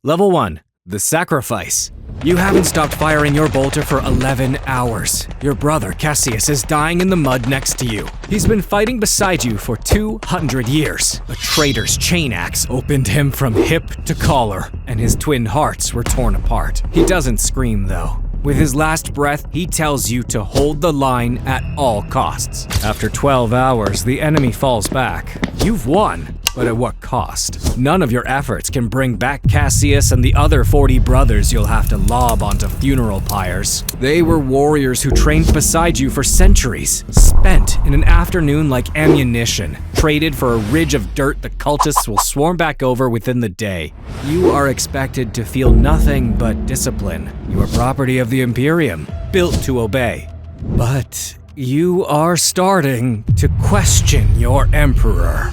Level 1. The Sacrifice. You haven't stopped firing your bolter for 11 hours. Your brother, Cassius, is dying in the mud next to you. He's been fighting beside you for 200 years. A traitor's chain axe opened him from hip to collar, and his twin hearts were torn apart. He doesn't scream, though. With his last breath, he tells you to hold the line at all costs. After 12 hours, the enemy falls back. You've won, but at what cost? None of your efforts can bring back Cassius and the other 40 brothers you'll have to lob onto funeral pyres. They were warriors who trained beside you for centuries, spent in an afternoon like ammunition, traded for a ridge of dirt the cultists will swarm back over within the day. You are expected to feel nothing but discipline. You are property of the Imperium, built to obey. But you are starting to question your Emperor.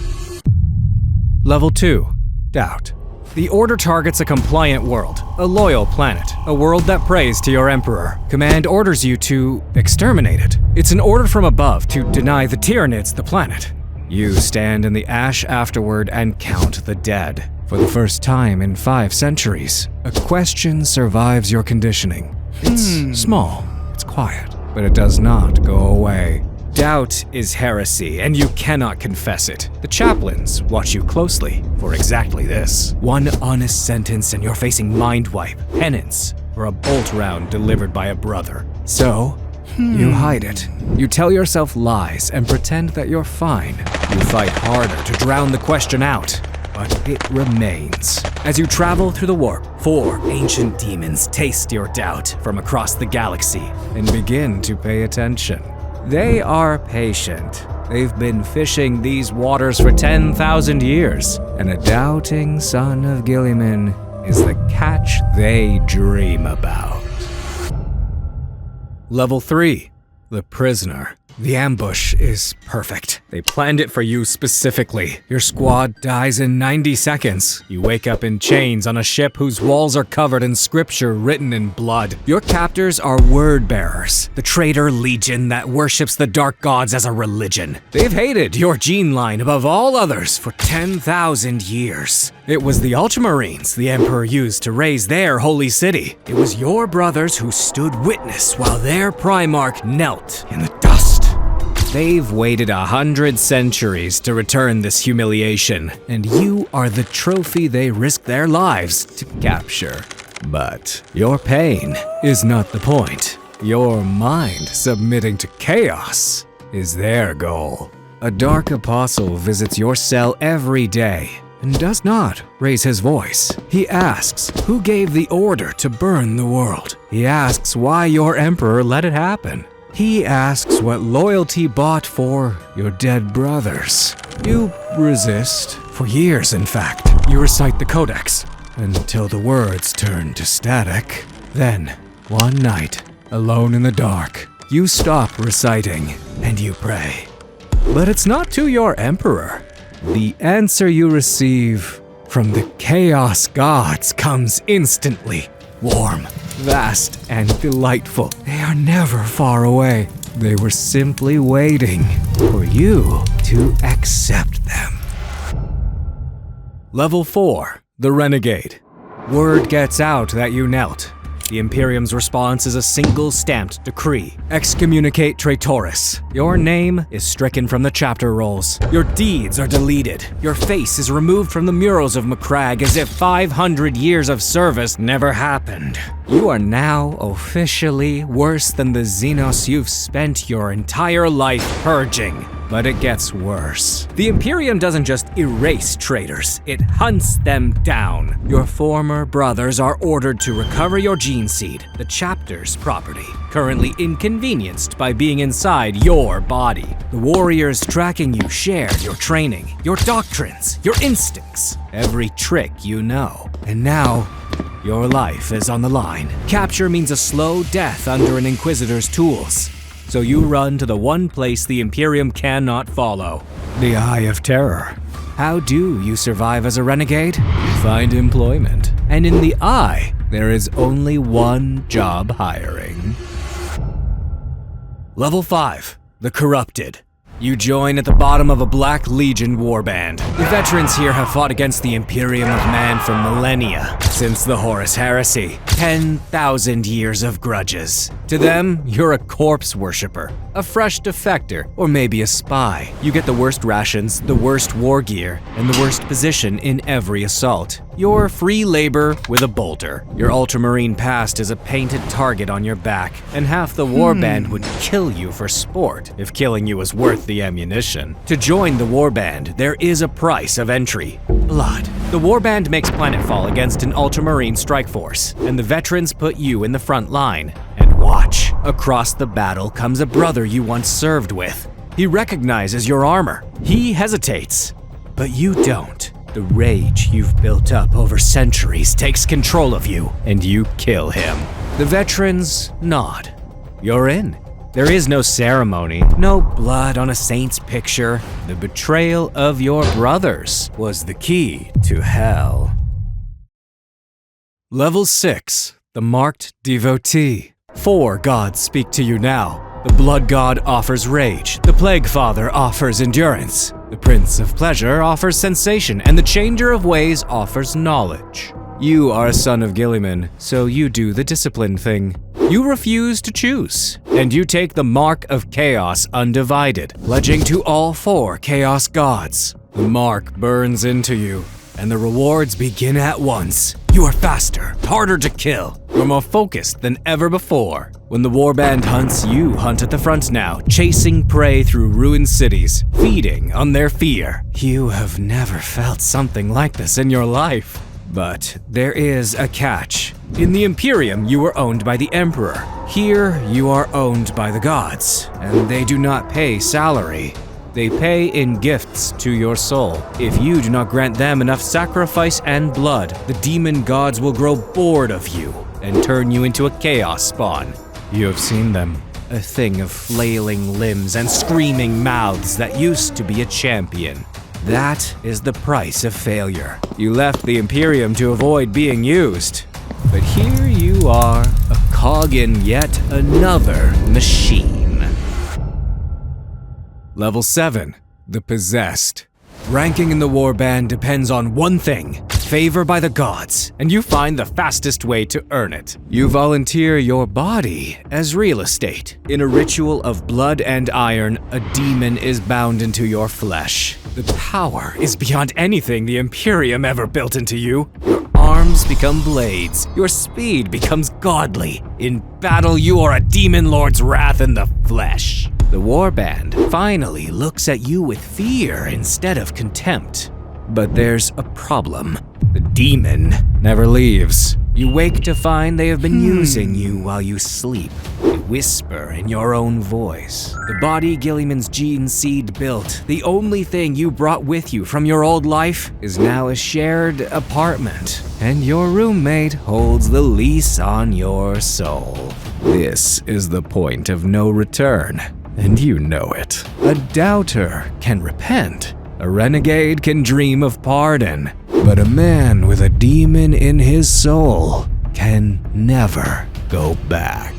Level 2. Doubt. The Order targets a compliant world, a loyal planet, a world that prays to your Emperor. Command orders you to exterminate it. It's an order from above to deny the Tyranids the planet. You stand in the ash afterward and count the dead. For the first time in 5 centuries, a question survives your conditioning. It's small, it's quiet, but it does not go away. Doubt is heresy, and you cannot confess it. The chaplains watch you closely for exactly this. One honest sentence and you're facing mind wipe, penance, or a bolt round delivered by a brother. So, you hide it. You tell yourself lies and pretend that you're fine. You fight harder to drown the question out, but it remains. As you travel through the warp, 4 ancient demons taste your doubt from across the galaxy and begin to pay attention. They are patient. They've been fishing these waters for 10,000 years, and a doubting son of Gilliman is the catch they dream about. Level 3. The Prisoner. The ambush is perfect. They planned it for you specifically. Your squad dies in 90 seconds. You wake up in chains on a ship whose walls are covered in scripture written in blood. Your captors are word bearers, the traitor legion that worships the dark gods as a religion. They've hated your gene line above all others for 10,000 years. It was the Ultramarines the Emperor used to raise their holy city. It was your brothers who stood witness while their Primarch knelt in the dust. They've waited 100 centuries to return this humiliation, and you are the trophy they risked their lives to capture. But your pain is not the point. Your mind submitting to chaos is their goal. A dark apostle visits your cell every day and does not raise his voice. He asks who gave the order to burn the world. He asks why your emperor let it happen. He asks what loyalty bought for your dead brothers. You resist, for years in fact. You recite the Codex, until the words turn to static. Then, one night, alone in the dark, you stop reciting and you pray. But it's not to your emperor. The answer you receive from the Chaos Gods comes instantly. Warm, vast, and delightful. They are never far away. They were simply waiting for you to accept them. Level 4. The Renegade. Word gets out that you knelt. The Imperium's response is a single stamped decree. Excommunicate Traitoris. Your name is stricken from the chapter rolls. Your deeds are deleted. Your face is removed from the murals of Macragge as if 500 years of service never happened. You are now officially worse than the Xenos you've spent your entire life purging. But it gets worse. The Imperium doesn't just erase traitors, it hunts them down. Your former brothers are ordered to recover your gene seed, the chapter's property, currently inconvenienced by being inside your body. The warriors tracking you share your training, your doctrines, your instincts, every trick you know. And now, your life is on the line. Capture means a slow death under an Inquisitor's tools. So you run to the one place the Imperium cannot follow, the Eye of Terror. How do you survive as a renegade? You find employment. And in the Eye, there is only one job hiring. Level 5. The Corrupted. You join at the bottom of a Black Legion warband. The veterans here have fought against the Imperium of Man for millennia, since the Horus Heresy. 10,000 years of grudges. To them, you're a corpse worshiper, a fresh defector, or maybe a spy. You get the worst rations, the worst war gear, and the worst position in every assault. You're free labor with a bolter. Your ultramarine past is a painted target on your back, and half the warband would kill you for sport if killing you was worth the ammunition. To join the warband, there is a price of entry: blood. The warband makes planetfall against an ultramarine strike force, and the veterans put you in the front line. And watch. Across the battle comes a brother you once served with. He recognizes your armor. He hesitates, but you don't. The rage you've built up over centuries takes control of you, and you kill him. The veterans nod. You're in. There is no ceremony, no blood on a saint's picture. The betrayal of your brothers was the key to hell. Level 6, the Marked Devotee. 4 gods speak to you now. The Blood God offers rage, the Plague Father offers endurance, the Prince of Pleasure offers sensation, and the Changer of Ways offers knowledge. You are a son of Gilliman, so you do the discipline thing. You refuse to choose, and you take the Mark of Chaos undivided, pledging to all 4 Chaos Gods. The mark burns into you, and the rewards begin at once. You are faster, harder to kill. You're more focused than ever before. When the warband hunts, you hunt at the front now, chasing prey through ruined cities, feeding on their fear. You have never felt something like this in your life. But there is a catch. In the Imperium, you are owned by the Emperor. Here, you are owned by the gods, and they do not pay salary. They pay in gifts to your soul. If you do not grant them enough sacrifice and blood, the demon gods will grow bored of you and turn you into a chaos spawn. You have seen them. A thing of flailing limbs and screaming mouths that used to be a champion. That is the price of failure. You left the Imperium to avoid being used. But here you are, a cog in yet another machine. Level 7, the Possessed. Ranking in the warband depends on one thing: favor by the gods, and you find the fastest way to earn it. You volunteer your body as real estate. In a ritual of blood and iron, a demon is bound into your flesh. The power is beyond anything the Imperium ever built into you. Your arms become blades. Your speed becomes godly. In battle, you are a demon lord's wrath in the flesh. The warband finally looks at you with fear instead of contempt. But there's a problem. The demon never leaves. You wake to find they have been using you while you sleep. They whisper in your own voice. The body Gilliman's gene seed built, the only thing you brought with you from your old life, is now a shared apartment, and your roommate holds the lease on your soul. This is the point of no return, and you know it. A doubter can repent. A renegade can dream of pardon, but a man with a demon in his soul can never go back.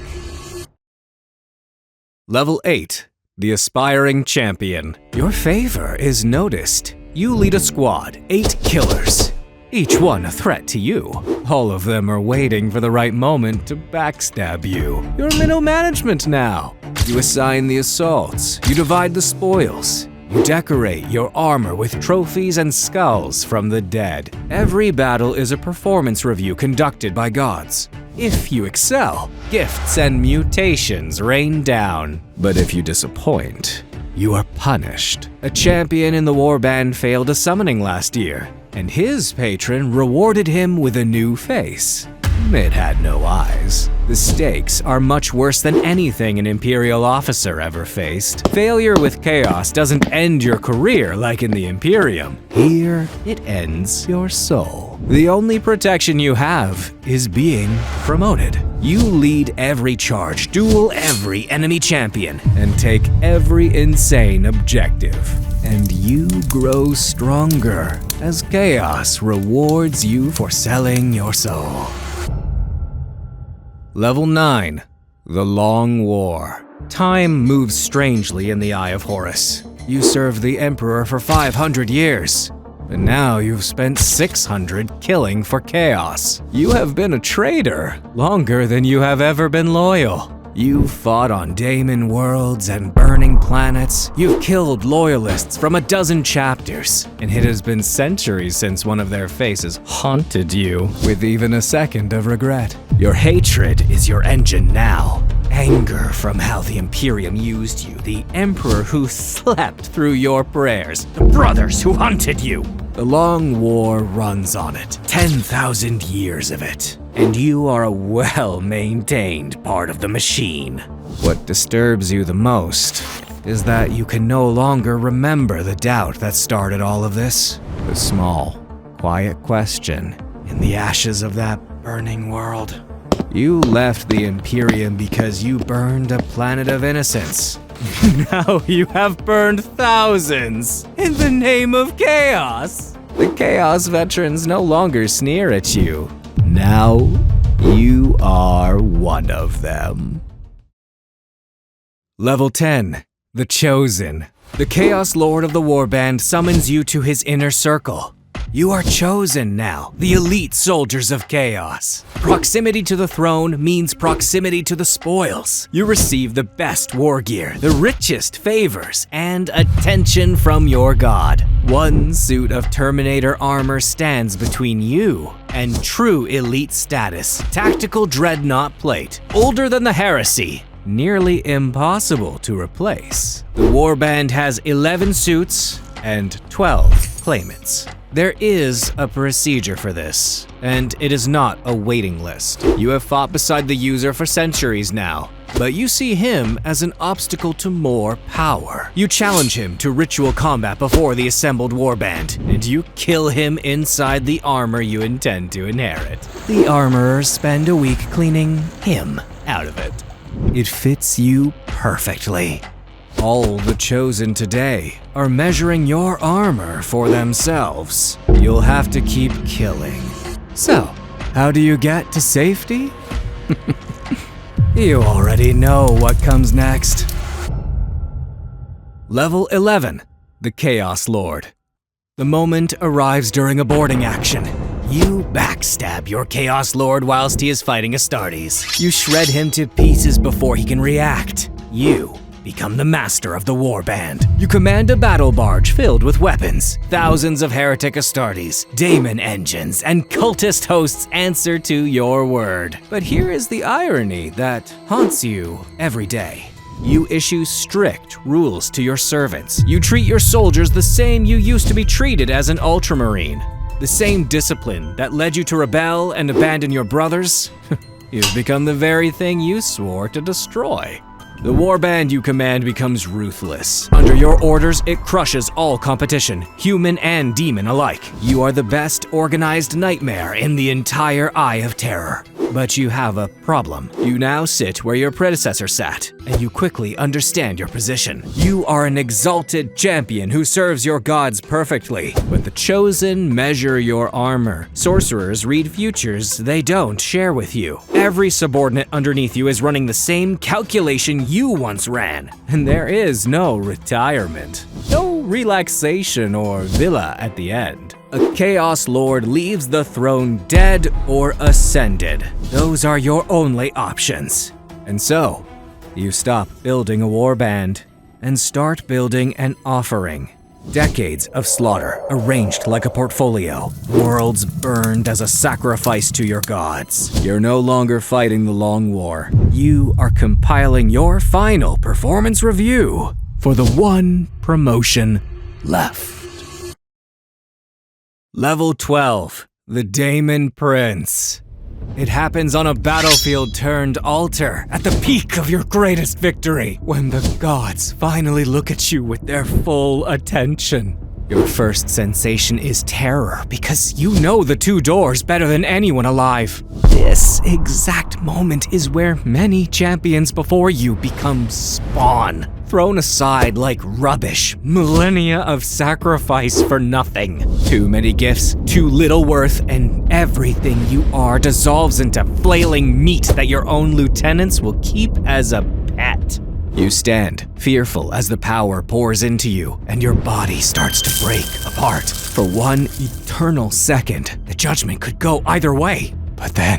Level 8, the Aspiring Champion. Your favor is noticed. You lead a squad, 8 killers, each one a threat to you. All of them are waiting for the right moment to backstab you. You're middle management now. You assign the assaults, you divide the spoils. You decorate your armor with trophies and skulls from the dead. Every battle is a performance review conducted by gods. If you excel, gifts and mutations rain down. But if you disappoint, you are punished. A champion in the warband failed a summoning last year, and his patron rewarded him with a new face. It had no eyes. The stakes are much worse than anything an Imperial officer ever faced. Failure with chaos doesn't end your career like in the Imperium. Here, it ends your soul. The only protection you have is being promoted. You lead every charge, duel every enemy champion, and take every insane objective. And you grow stronger as chaos rewards you for selling your soul. Level 9, the Long War. Time moves strangely in the Eye of Horus. You served the Emperor for 500 years. But now you've spent 600 killing for chaos. You have been a traitor longer than you have ever been loyal. You've fought on Daemon worlds and burning planets. You've killed loyalists from a dozen chapters. And it has been centuries since one of their faces haunted you with even a second of regret. Your hatred is your engine now. Anger from how the Imperium used you, the Emperor who slept through your prayers, the brothers who hunted you. The long war runs on it, 10,000 years of it, and you are a well-maintained part of the machine. What disturbs you the most is that you can no longer remember the doubt that started all of this. The small, quiet question in the ashes of that burning world. You left the Imperium because you burned a planet of innocence. Now you have burned thousands in the name of chaos. The Chaos veterans no longer sneer at you. Now you are one of them. Level 10, The Chosen. The Chaos Lord of the Warband summons you to his inner circle. You are chosen now, the elite soldiers of chaos. Proximity to the throne means proximity to the spoils. You receive the best war gear, the richest favors, and attention from your god. One suit of Terminator armor stands between you and true elite status. Tactical dreadnought plate, older than the heresy. Nearly impossible to replace. The warband has 11 suits and 12 claimants. There is a procedure for this, and it is not a waiting list. You have fought beside the user for centuries now, but you see him as an obstacle to more power. You challenge him to ritual combat before the assembled warband, and you kill him inside the armor you intend to inherit. The armorers spend a week cleaning him out of it. It fits you perfectly. All the chosen today are measuring your armor for themselves. You'll have to keep killing. So, how do you get to safety? You already know what comes next. Level 11, The Chaos Lord. The moment arrives during a boarding action. You backstab your Chaos Lord whilst he is fighting Astartes. You shred him to pieces before he can react. You become the master of the warband. You command a battle barge filled with weapons. Thousands of heretic Astartes, Daemon engines, and cultist hosts answer to your word. But here is the irony that haunts you every day. You issue strict rules to your servants. You treat your soldiers the same you used to be treated as an ultramarine. The same discipline that led you to rebel and abandon your brothers. You've become the very thing you swore to destroy. The warband you command becomes ruthless. Under your orders, it crushes all competition, human and demon alike. You are the best organized nightmare in the entire Eye of Terror. But you have a problem. You now sit where your predecessor sat, and you quickly understand your position. You are an exalted champion who serves your gods perfectly, but the chosen measure your armor. Sorcerers read futures they don't share with you. Every subordinate underneath you is running the same calculation you once ran, and there is no retirement. No relaxation or villa at the end. A Chaos Lord leaves the throne dead or ascended. Those are your only options. And so, you stop building a warband and start building an offering. Decades of slaughter arranged like a portfolio. Worlds burned as a sacrifice to your gods. You're no longer fighting the long war. You are compiling your final performance review for the one promotion left. Level 12, The Daemon Prince. It happens on a battlefield turned altar at the peak of your greatest victory, when the gods finally look at you with their full attention. Your first sensation is terror because you know the two doors better than anyone alive. This exact moment is where many champions before you become spawn, thrown aside like rubbish, millennia of sacrifice for nothing. Too many gifts, too little worth, and everything you are dissolves into flailing meat that your own lieutenants will keep as a pet. You stand, fearful as the power pours into you, and your body starts to break apart. For one eternal second, the judgment could go either way. But then,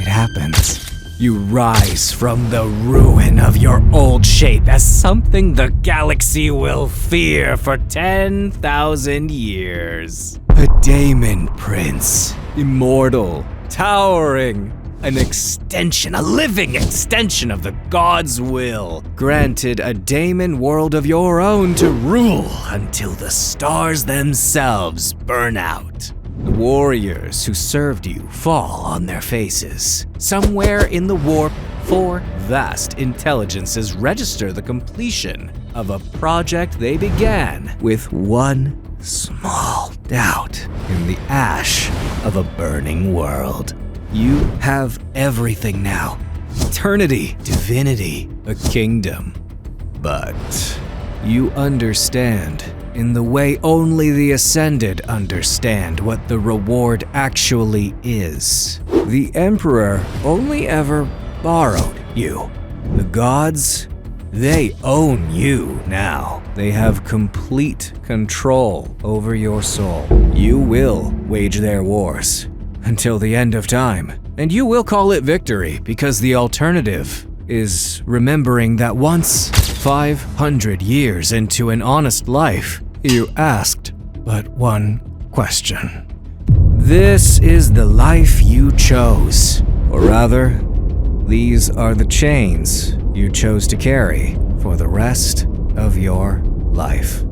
it happens. You rise from the ruin of your old shape as something the galaxy will fear for 10,000 years. A Daemon Prince, immortal, towering, an extension, a living extension of the god's will, granted a daemon world of your own to rule until the stars themselves burn out. The warriors who served you fall on their faces. Somewhere in the warp, 4 vast intelligences register the completion of a project they began with one small doubt in the ash of a burning world. You have everything now. Eternity, divinity, a kingdom. But you understand, in the way only the Ascended understand, what the reward actually is. The Emperor only ever borrowed you. The gods, they own you now. They have complete control over your soul. You will wage their wars until the end of time, and you will call it victory, because the alternative is remembering that once, 500 years into an honest life, you asked but one question. This is the life you chose, or rather, these are the chains you chose to carry for the rest of your life.